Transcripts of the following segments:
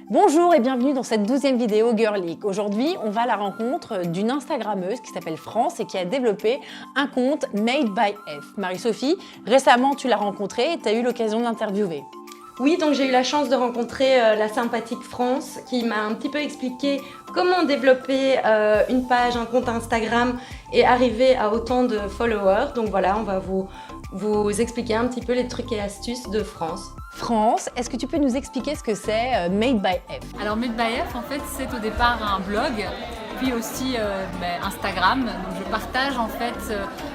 Bonjour et bienvenue dans cette 12e vidéo Girlique. Aujourd'hui, on va à la rencontre d'une Instagrammeuse qui s'appelle France et qui a développé un compte Made by F. Marie-Sophie, récemment tu l'as rencontrée et tu as eu l'occasion de l'interviewer. Oui, donc j'ai eu la chance de rencontrer la sympathique France qui m'a un petit peu expliqué comment développer une page, un compte Instagram et arriver à autant de followers. Donc voilà, on va vous expliquer un petit peu les trucs et astuces de France. France, est-ce que tu peux nous expliquer ce que c'est Made by F? Alors Made by F, en fait, c'est au départ un blog, puis aussi Instagram. Donc je partage en fait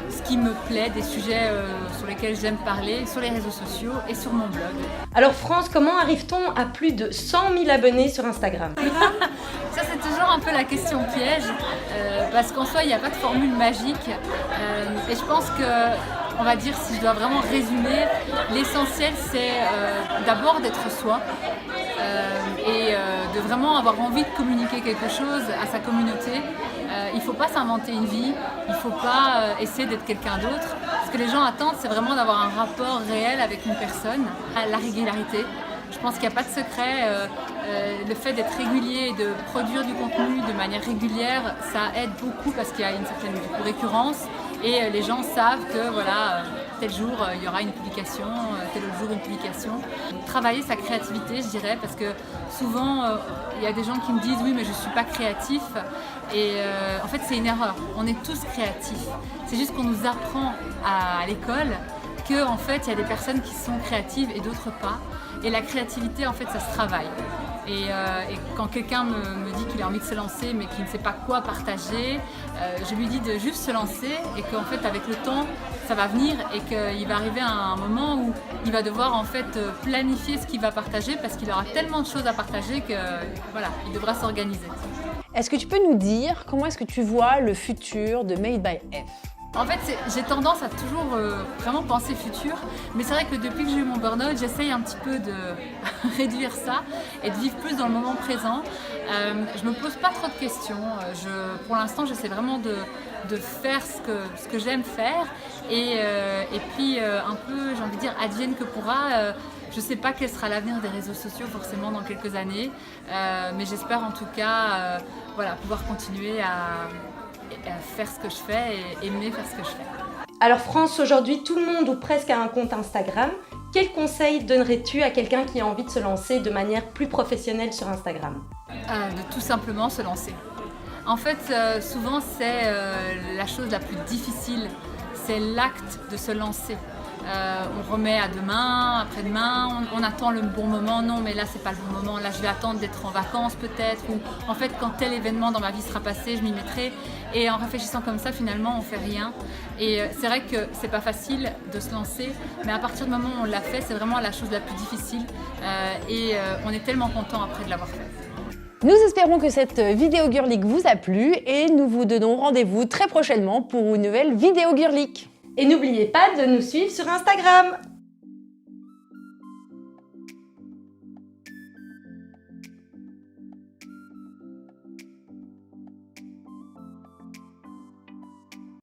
ce qui me plaît, des sujets sur lesquels j'aime parler, sur les réseaux sociaux et sur mon blog. Alors France, comment arrive-t-on à plus de 100 000 abonnés sur Instagram? Ça c'est toujours un peu la question piège, parce qu'en soi il n'y a pas de formule magique. Et je pense que, on va dire, si je dois vraiment résumer, l'essentiel c'est d'abord d'être soi et de vraiment avoir envie de communiquer quelque chose à sa communauté. Il ne faut pas s'inventer une vie, il ne faut pas essayer d'être quelqu'un d'autre. Ce que les gens attendent, c'est vraiment d'avoir un rapport réel avec une personne, la régularité. Je pense qu'il n'y a pas de secret. Le fait d'être régulier et de produire du contenu de manière régulière, ça aide beaucoup parce qu'il y a une certaine récurrence et les gens savent que voilà, tel jour il y aura une publication, tel autre jour une publication. Travailler sa créativité, je dirais, parce que souvent il y a des gens qui me disent oui mais je ne suis pas créatif et en fait c'est une erreur. On est tous créatifs. C'est juste qu'on nous apprend à l'école que en fait il y a des personnes qui sont créatives et d'autres pas. Et la créativité, en fait, ça se travaille. Et quand quelqu'un me dit qu'il a envie de se lancer, mais qu'il ne sait pas quoi partager, je lui dis de juste se lancer et qu'en fait, avec le temps, ça va venir et qu'il va arriver à un moment où il va devoir en fait planifier ce qu'il va partager parce qu'il aura tellement de choses à partager que voilà, il devra s'organiser. Est-ce que tu peux nous dire comment est-ce que tu vois le futur de Made by F? En fait, j'ai tendance à toujours vraiment penser futur, mais c'est vrai que depuis que j'ai eu mon burn-out, j'essaye un petit peu de réduire ça et de vivre plus dans le moment présent. Je me pose pas trop de questions. Pour l'instant, j'essaie vraiment de faire ce que j'aime faire et puis un peu, j'ai envie de dire, advienne que pourra. Je ne sais pas quel sera l'avenir des réseaux sociaux forcément dans quelques années, mais j'espère en tout cas voilà, pouvoir continuer à faire ce que je fais et aimer faire ce que je fais. Alors France, aujourd'hui tout le monde ou presque a un compte Instagram. Quel conseil donnerais-tu à quelqu'un qui a envie de se lancer de manière plus professionnelle sur Instagram? De tout simplement se lancer. En fait, souvent c'est la chose la plus difficile, c'est l'acte de se lancer. On remet à demain, après-demain, on attend le bon moment. Non, mais là, c'est pas le bon moment. Là, je vais attendre d'être en vacances peut-être. Ou en fait, quand tel événement dans ma vie sera passé, je m'y mettrai. Et en réfléchissant comme ça, finalement, on fait rien. Et c'est vrai que c'est pas facile de se lancer, mais à partir du moment où on l'a fait, c'est vraiment la chose la plus difficile. Et on est tellement content après de l'avoir fait. Nous espérons que cette vidéo Girlique vous a plu et nous vous donnons rendez-vous très prochainement pour une nouvelle vidéo Girlique. Et n'oubliez pas de nous suivre sur Instagram.